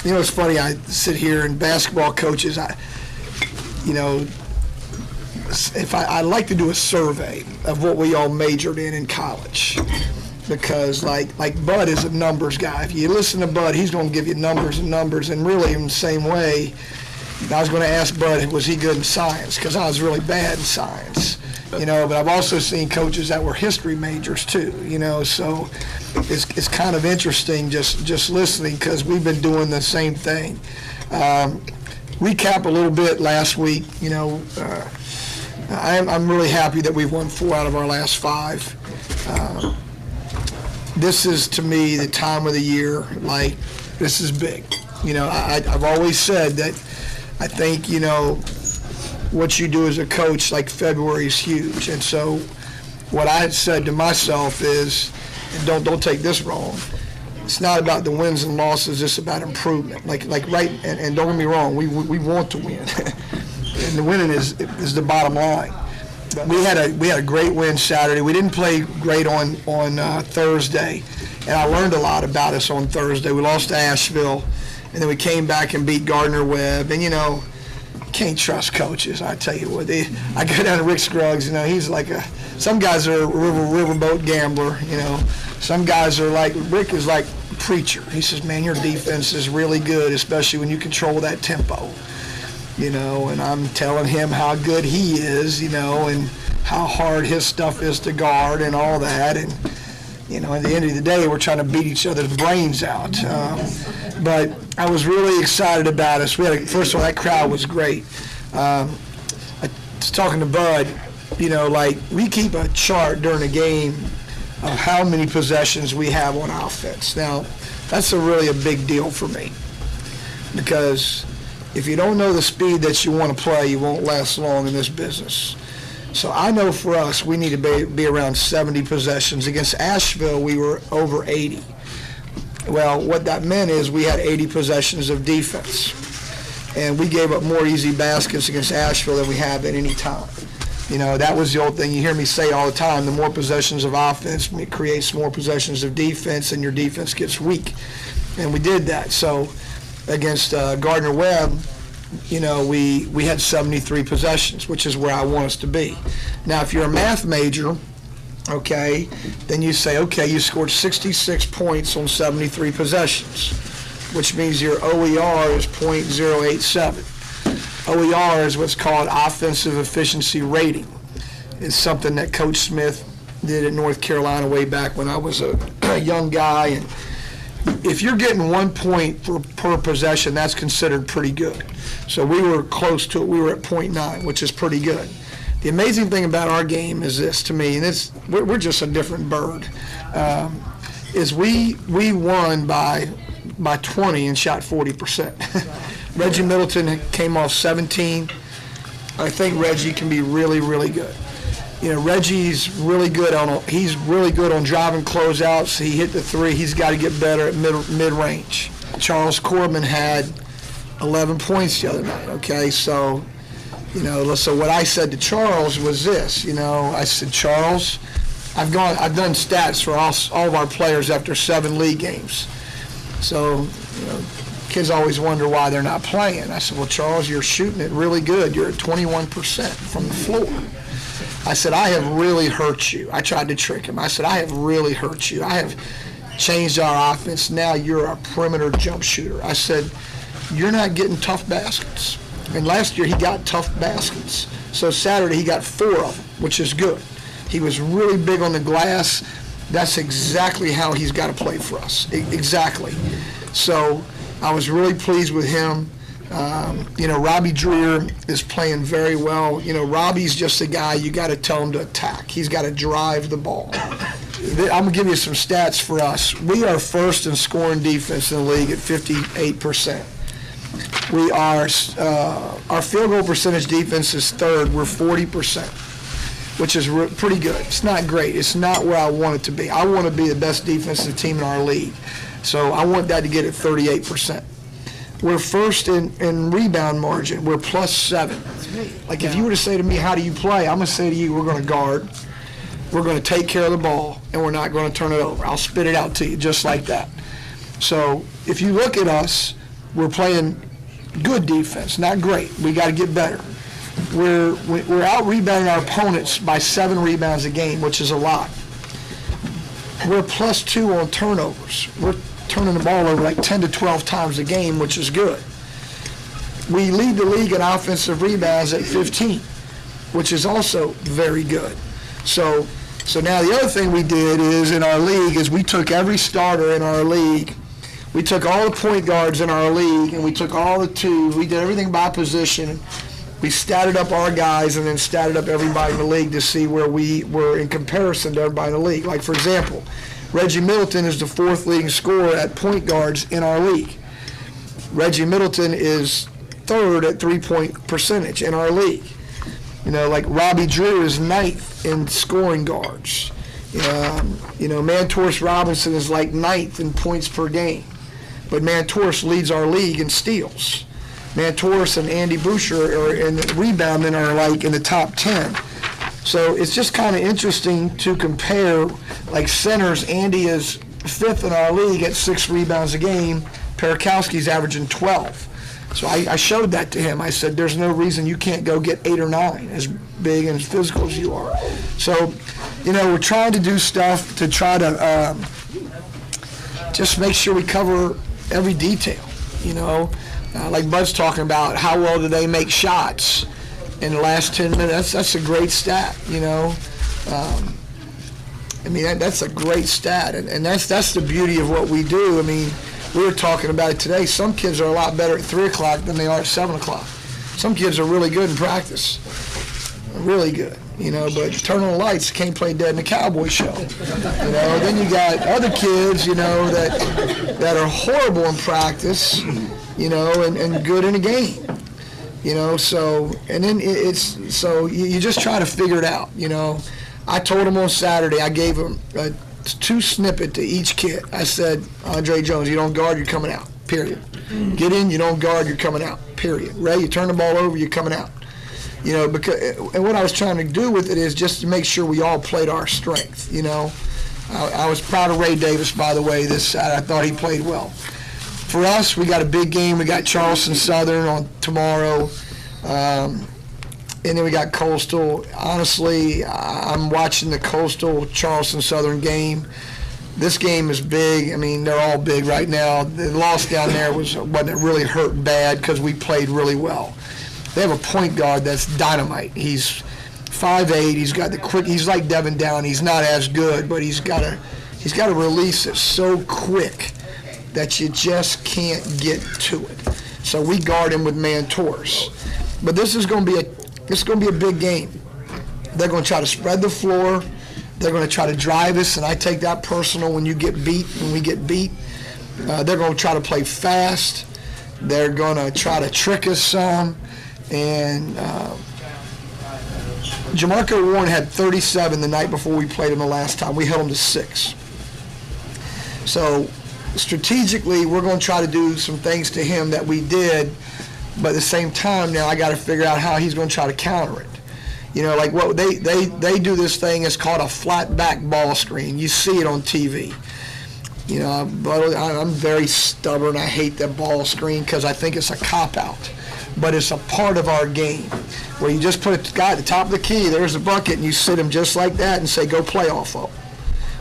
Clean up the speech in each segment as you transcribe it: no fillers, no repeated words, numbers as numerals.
it's funny. I sit here and basketball coaches. If I'd like to do a survey of what we all majored in college, because like Bud is a numbers guy. If you listen to Bud, he's going to give you numbers and numbers, and really in the same way, I was going to ask Bud, was he good in science? Because I was really bad in science, but I've also seen coaches that were history majors too, so it's kind of interesting just listening, because we've been doing the same thing. Recap a little bit last week, I'm really happy that we've won 4 out of our last 5. This is, to me, the time of the year, like, this is big. I've always said that I think, what you do as a coach, like February is huge. And so what I had said to myself is, and don't take this wrong, it's not about the wins and losses, it's about improvement. And don't get me wrong, we want to win. And the winning is the bottom line. We had a great win Saturday. We didn't play great on Thursday, and I learned a lot about us on Thursday. We lost to Asheville, and then we came back and beat Gardner-Webb. And can't trust coaches. I tell you what, I go down to Rick Scruggs. He's like some guys are a riverboat gambler. Some guys are like Rick is like a preacher. He says, man, your defense is really good, especially when you control that tempo. And I'm telling him how good he is, and how hard his stuff is to guard and all that. And, at the end of the day, we're trying to beat each other's brains out. But I was really excited about us. First of all, that crowd was great. I was talking to Bud, we keep a chart during the game of how many possessions we have on offense. Now, that's really a big deal for me, because if you don't know the speed that you want to play, you won't last long in this business. So I know for us, we need to be around 70 possessions. Against Asheville, we were over 80. Well, what that meant is we had 80 possessions of defense. And we gave up more easy baskets against Asheville than we have at any time. That was the old thing you hear me say all the time. The more possessions of offense, it creates more possessions of defense, and your defense gets weak. And we did that. So against Gardner-Webb, we had 73 possessions, which is where I want us to be. Now, if you're a math major, okay, then you say, okay, you scored 66 points on 73 possessions, which means your OER is .087. OER is what's called offensive efficiency rating. It's something that Coach Smith did at North Carolina way back when I was a young guy. And if you're getting 1 point per possession, that's considered pretty good. So we were close to it. We were at .9, which is pretty good. The amazing thing about our game is this, to me, and we're just a different bird, is we won by 20 and shot 40%. Reggie Middleton came off 17. I think Reggie can be really, really good. Reggie's really good he's really good on driving closeouts. He hit the 3. He's got to get better at mid-range. Charles Corbin had 11 points the other night, okay? So, so what I said to Charles was this, I said, Charles, I've done stats for all of our players after 7 league games. So, kids always wonder why they're not playing. I said, well, Charles, you're shooting it really good. You're at 21% from the floor. I said, I have really hurt you. I tried to trick him. I said, I have really hurt you. I have changed our offense. Now you're a perimeter jump shooter. I said, you're not getting tough baskets. And last year he got tough baskets. So Saturday he got 4 of them, which is good. He was really big on the glass. That's exactly how he's got to play for us. Exactly. So I was really pleased with him. Robbie Dreer is playing very well. Robbie's just a guy you got to tell him to attack. He's got to drive the ball. I'm going to give you some stats for us. We are first in scoring defense in the league at 58%. We are, our field goal percentage defense is 3rd. We're 40%, which is pretty good. It's not great. It's not where I want it to be. I want to be the best defensive team in our league. So I want that to get at 38%. We're first in rebound margin. We're +7. Like if you were to say to me, how do you play? I'm going to say to you, we're going to guard, we're going to take care of the ball, and we're not going to turn it over. I'll spit it out to you just like that. So if you look at us, we're playing good defense, not great. We got to get better. We're out rebounding our opponents by 7 rebounds a game, which is a lot. We're +2 on turnovers. We're turning the ball over like 10 to 12 times a game, which is good. We lead the league in offensive rebounds at 15, which is also very good. So now the other thing we did is in our league is we took every starter in our league. We took all the point guards in our league, and we took all the twos. We did everything by position. We statted up our guys and then statted up everybody in the league to see where we were in comparison to everybody in the league. Like, for example, Reggie Middleton is the 4th leading scorer at point guards in our league. Reggie Middleton is 3rd at 3-point percentage in our league. Like Robbie Drew is 9th in scoring guards. Mantorce Robinson is like 9th in points per game. But Mantorce leads our league in steals. Mantorce and Andy Boucher are in rebounding are like in the top 10. So it's just kind of interesting to compare, like centers. Andy is 5th in our league at 6 rebounds a game. Perakowski's averaging 12. So I showed that to him. I said, there's no reason you can't go get 8 or 9, as big and as physical as you are. So, we're trying to do stuff to try to just make sure we cover every detail, like Bud's talking about, how well do they make shots in the last 10 minutes? That's a great stat, that's a great stat, and that's the beauty of what we do. We were talking about it today. Some kids are a lot better at 3 o'clock than they are at 7 o'clock. Some kids are really good in practice, really good, but turn on the lights, can't play dead in a cowboy show. Then you got other kids, that are horrible in practice, and good in a game. So, and then you just try to figure it out, I told him on Saturday, I gave him a 2 snippet to each kid. I said, Andre Jones, you don't guard, you're coming out, period. Get in, you don't guard, you're coming out, period. Ray, you turn the ball over, you're coming out. Because, and what I was trying to do with it is just to make sure we all played our strength, I was proud of Ray Davis, by the way, this Saturday. I thought he played well. For us, we got a big game. We got Charleston Southern on tomorrow. And then we got Coastal. Honestly, I'm watching the Coastal Charleston Southern game. This game is big. They're all big right now. The loss down there wasn't really hurt bad because we played really well. They have a point guard that's dynamite. He's 5'8". He's got the quick. He's like Devin Down. He's not as good, but he's got to release it so quick that you just can't get to it. So we guard him with Mantorce. But this is going to be a big game. They're going to try to spread the floor. They're going to try to drive us, and I take that personal when we get beat. They're going to try to play fast. They're going to try to trick us some. And Jamarco Warren had 37 the night before we played him the last time. We held him to 6. So strategically, we're going to try to do some things to him that we did, but at the same time now I got to figure out how he's going to try to counter it. Like what they do this thing is called a flat back ball screen. You see it on TV. But I'm very stubborn. I hate that ball screen because I think it's a cop-out. But it's a part of our game where you just put a guy at the top of the key, there's a bucket, and you sit him just like that and say, go play off of.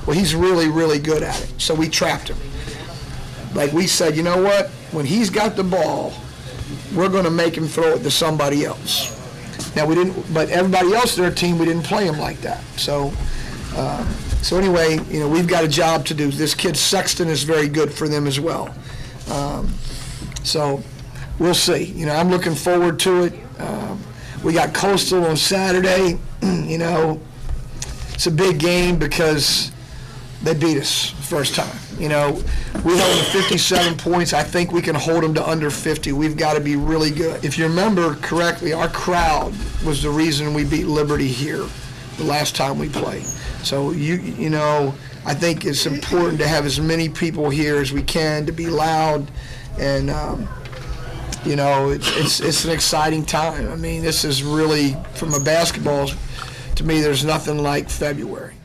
Well, he's really, really good at it. So we trapped him. Like we said, you know what? When he's got the ball, we're going to make him throw it to somebody else. Now we didn't, but everybody else in our team, we didn't play him like that. So anyway, we've got a job to do. This kid Sexton is very good for them as well. So we'll see. I'm looking forward to it. We got Coastal on Saturday. It's a big game because they beat us first time. We held them to 57 points. I think we can hold them to under 50. We've got to be really good. If you remember correctly, our crowd was the reason we beat Liberty here the last time we played. So, I think it's important to have as many people here as we can, to be loud, and, it's an exciting time. This is really, from a basketball, to me, there's nothing like February.